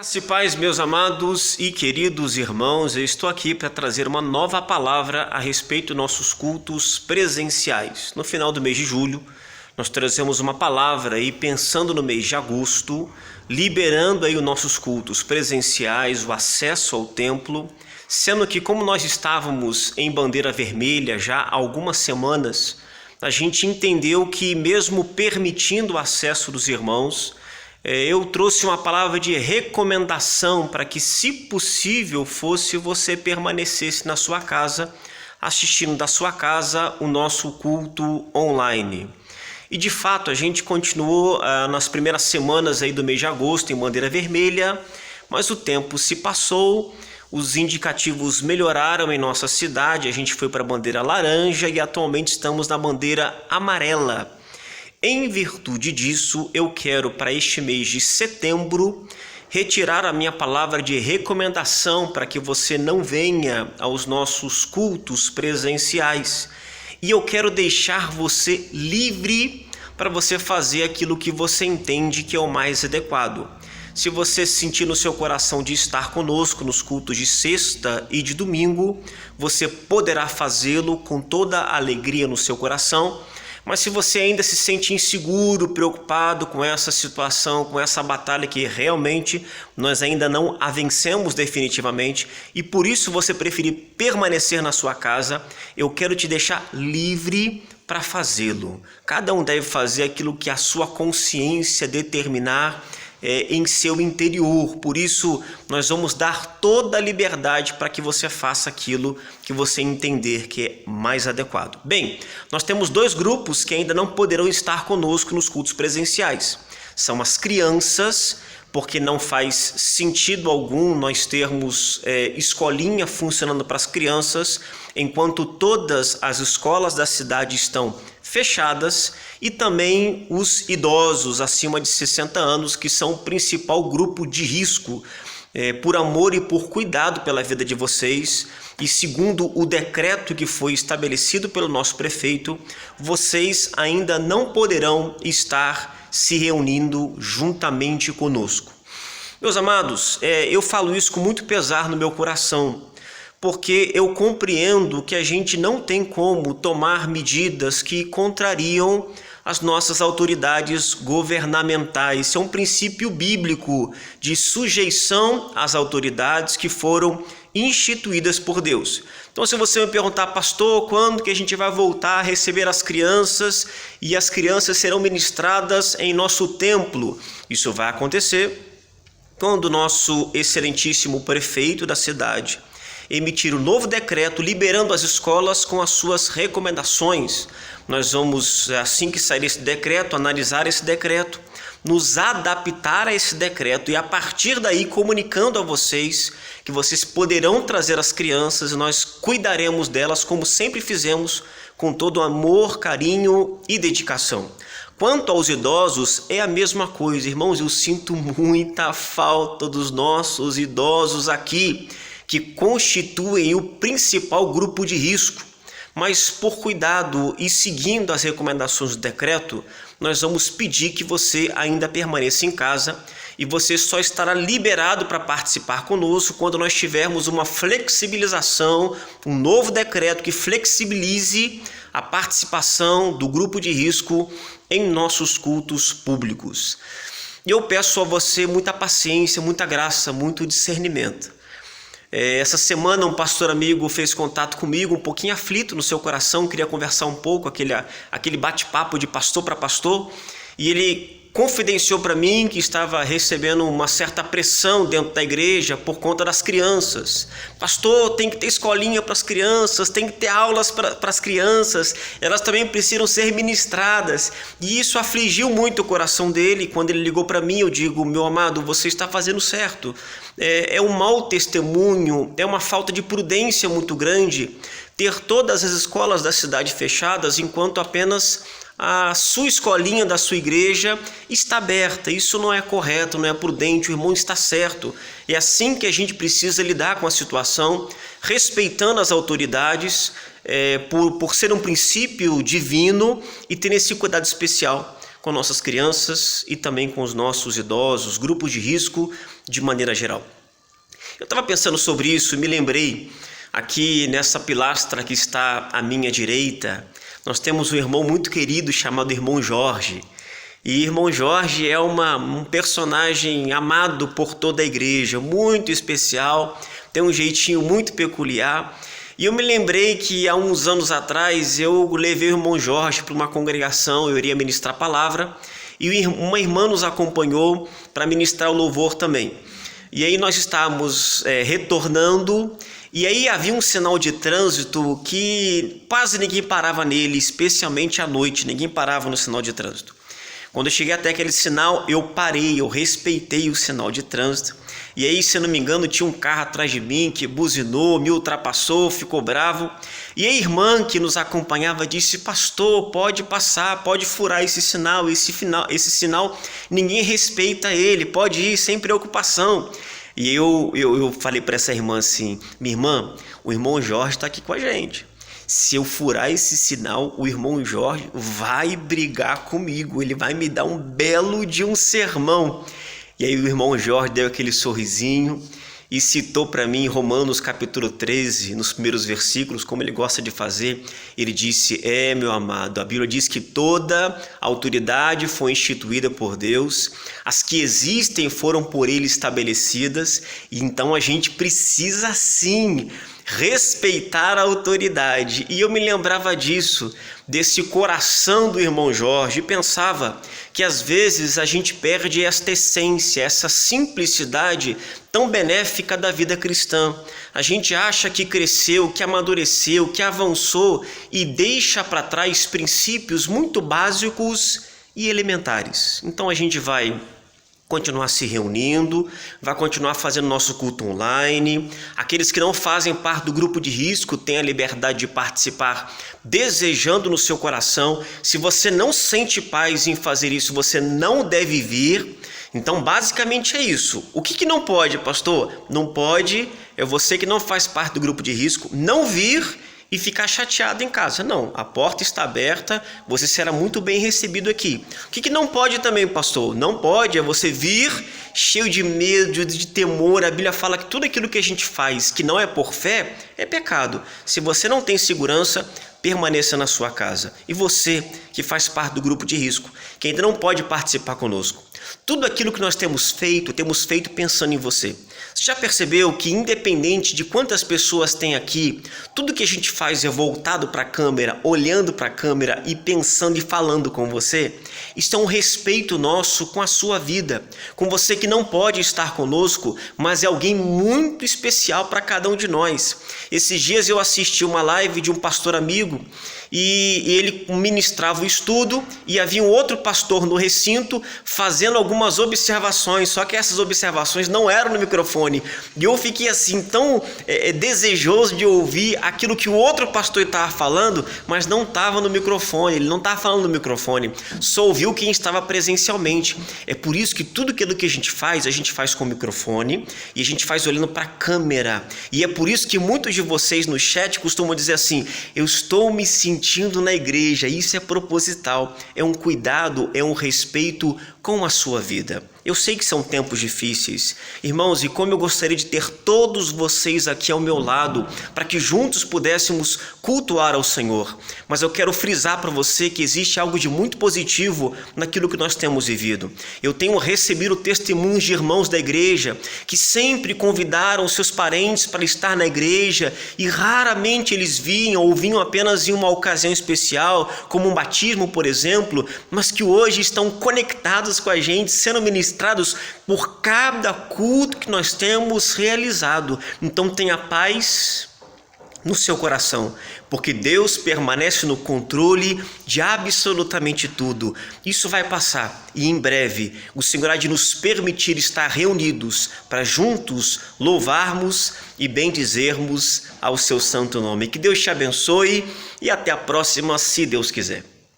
Graça e paz, meus amados e queridos irmãos, eu estou aqui para trazer uma nova palavra a respeito dos nossos cultos presenciais. No final do mês de julho, nós trazemos uma palavra aí pensando no mês de agosto, liberando aí os nossos cultos presenciais, o acesso ao templo, sendo que como nós estávamos em bandeira vermelha já há algumas semanas, a gente entendeu que mesmo permitindo o acesso dos irmãos, eu trouxe uma palavra de recomendação para que, se possível, você permanecesse na sua casa, assistindo da sua casa o nosso culto online. E de fato a gente continuou nas primeiras semanas aí do mês de agosto em bandeira vermelha, mas o tempo se passou, os indicativos melhoraram em nossa cidade, a gente foi para a bandeira laranja e atualmente estamos na bandeira amarela. Em virtude disso, eu quero para este mês de setembro retirar a minha palavra de recomendação para que você não venha aos nossos cultos presenciais. E eu quero deixar você livre para você fazer aquilo que você entende que é o mais adequado. Se você sentir no seu coração de estar conosco nos cultos de sexta e de domingo, você poderá fazê-lo com toda a alegria no seu coração. Mas se você ainda se sente inseguro, preocupado com essa situação, com essa batalha que realmente nós ainda não a vencemos definitivamente e por isso você preferir permanecer na sua casa, eu quero te deixar livre para fazê-lo. Cada um deve fazer aquilo que a sua consciência determinar em seu interior. Por isso nós vamos dar toda a liberdade para que você faça aquilo que você entender que é mais adequado. Bem, nós temos dois grupos que ainda não poderão estar conosco nos cultos presenciais. São as crianças, porque não faz sentido algum nós termos escolinha funcionando para as crianças, enquanto todas as escolas da cidade estão fechadas, e também os idosos acima de 60 anos, que são o principal grupo de risco, por amor e por cuidado pela vida de vocês, e segundo o decreto que foi estabelecido pelo nosso prefeito, vocês ainda não poderão estar se reunindo juntamente conosco. Meus amados, eu falo isso com muito pesar no meu coração, porque eu compreendo que a gente não tem como tomar medidas que contrariam as nossas autoridades governamentais. Isso é um princípio bíblico de sujeição às autoridades que foram instituídas por Deus. Então, se você me perguntar, pastor, quando que a gente vai voltar a receber as crianças e as crianças serão ministradas em nosso templo? Isso vai acontecer quando o nosso excelentíssimo prefeito da cidade emitir um novo decreto liberando as escolas com as suas recomendações. Nós vamos, assim que sair esse decreto, analisar esse decreto, nos adaptar a esse decreto e a partir daí comunicando a vocês que vocês poderão trazer as crianças e nós cuidaremos delas como sempre fizemos, com todo amor, carinho e dedicação. Quanto aos idosos, é a mesma coisa. Irmãos, eu sinto muita falta dos nossos idosos aqui, que constituem o principal grupo de risco. Mas por cuidado e seguindo as recomendações do decreto, nós vamos pedir que você ainda permaneça em casa e você só estará liberado para participar conosco quando nós tivermos uma flexibilização, um novo decreto que flexibilize a participação do grupo de risco em nossos cultos públicos. E eu peço a você muita paciência, muita graça, muito discernimento. Essa semana um pastor amigo fez contato comigo, um pouquinho aflito no seu coração, queria conversar um pouco, aquele bate-papo de pastor para pastor, e ele confidenciou para mim que estava recebendo uma certa pressão dentro da igreja por conta das crianças. Pastor, tem que ter escolinha para as crianças, tem que ter aulas para as crianças, elas também precisam ser ministradas. E isso afligiu muito o coração dele. Quando ele ligou para mim, eu digo, meu amado, você está fazendo certo. É um mau testemunho, é uma falta de prudência muito grande ter todas as escolas da cidade fechadas enquanto apenas a sua escolinha da sua igreja está aberta. Isso não é correto, não é prudente, o irmão está certo. É assim que a gente precisa lidar com a situação, respeitando as autoridades, por ser um princípio divino e ter esse cuidado especial com nossas crianças e também com os nossos idosos, grupos de risco de maneira geral. Eu estava pensando sobre isso e me lembrei, aqui nessa pilastra que está à minha direita, nós temos um irmão muito querido chamado Irmão Jorge. E Irmão Jorge é um personagem amado por toda a igreja, muito especial, tem um jeitinho muito peculiar. E eu me lembrei que há uns anos atrás eu levei o Irmão Jorge para uma congregação, eu iria ministrar a palavra, e uma irmã nos acompanhou para ministrar o louvor também. E aí nós estávamos retornando, e aí havia um sinal de trânsito que quase ninguém parava nele, especialmente à noite, ninguém parava no sinal de trânsito. Quando eu cheguei até aquele sinal, eu parei, eu respeitei o sinal de trânsito. E aí, se eu não me engano, tinha um carro atrás de mim que buzinou, me ultrapassou, ficou bravo. E a irmã que nos acompanhava disse: pastor, pode passar, pode furar esse sinal, esse sinal, ninguém respeita ele, pode ir sem preocupação. E eu falei para essa irmã assim: minha irmã, o irmão Jorge está aqui com a gente. Se eu furar esse sinal, o irmão Jorge vai brigar comigo, ele vai me dar um belo de um sermão. E aí o irmão Jorge deu aquele sorrisinho e citou para mim Romanos capítulo 13, nos primeiros versículos, como ele gosta de fazer. Ele disse: meu amado, a Bíblia diz que toda autoridade foi instituída por Deus, as que existem foram por ele estabelecidas, e então a gente precisa sim respeitar a autoridade. E eu me lembrava disso, desse coração do irmão Jorge, e pensava que às vezes a gente perde esta essência, essa simplicidade tão benéfica da vida cristã. A gente acha que cresceu, que amadureceu, que avançou e deixa para trás princípios muito básicos e elementares. Então a gente vai continuar se reunindo, vai continuar fazendo nosso culto online. Aqueles que não fazem parte do grupo de risco têm a liberdade de participar desejando no seu coração. Se você não sente paz em fazer isso, você não deve vir. Então basicamente é isso. O que não pode, pastor? Não pode é você que não faz parte do grupo de risco não vir e ficar chateado em casa. Não, a porta está aberta, você será muito bem recebido aqui. O que não pode também, pastor? Não pode é você vir cheio de medo, de temor. A Bíblia fala que tudo aquilo que a gente faz que não é por fé é pecado. Se você não tem segurança, permaneça na sua casa. E você que faz parte do grupo de risco, que ainda não pode participar conosco, tudo aquilo que nós temos feito pensando em você. Você já percebeu que independente de quantas pessoas tem aqui, tudo que a gente faz é voltado para a câmera, olhando para a câmera e pensando e falando com você? Isso é um respeito nosso com a sua vida, com você que não pode estar conosco, mas é alguém muito especial para cada um de nós. Esses dias eu assisti uma live de um pastor amigo e ele ministrava o estudo e havia um outro pastor no recinto fazendo algumas observações, só que essas observações não eram no microfone. E eu fiquei assim tão desejoso de ouvir aquilo que o outro pastor estava falando, mas não estava no microfone, ele não estava falando no microfone, só ouviu quem estava presencialmente. É por isso que tudo aquilo que a gente faz com o microfone e a gente faz olhando para a câmera. E é por isso que muitos de vocês no chat costumam dizer assim: eu estou me sentindo na igreja. Isso é proposital, é um cuidado, é um respeito com a sua vida. Eu sei que são tempos difíceis, irmãos, e como eu gostaria de ter todos vocês aqui ao meu lado, para que juntos pudéssemos cultuar ao Senhor. Mas eu quero frisar para você que existe algo de muito positivo naquilo que nós temos vivido. Eu tenho recebido testemunhos de irmãos da igreja que sempre convidaram seus parentes para estar na igreja e raramente eles vinham ou vinham apenas em uma ocasião especial, como um batismo, por exemplo, mas que hoje estão conectados com a gente, sendo ministrados por cada culto que nós temos realizado. Então tenha paz no seu coração, porque Deus permanece no controle de absolutamente tudo. Isso vai passar e em breve o Senhor há de nos permitir estar reunidos para juntos louvarmos e bendizermos ao seu santo nome. Que Deus te abençoe e até a próxima, se Deus quiser.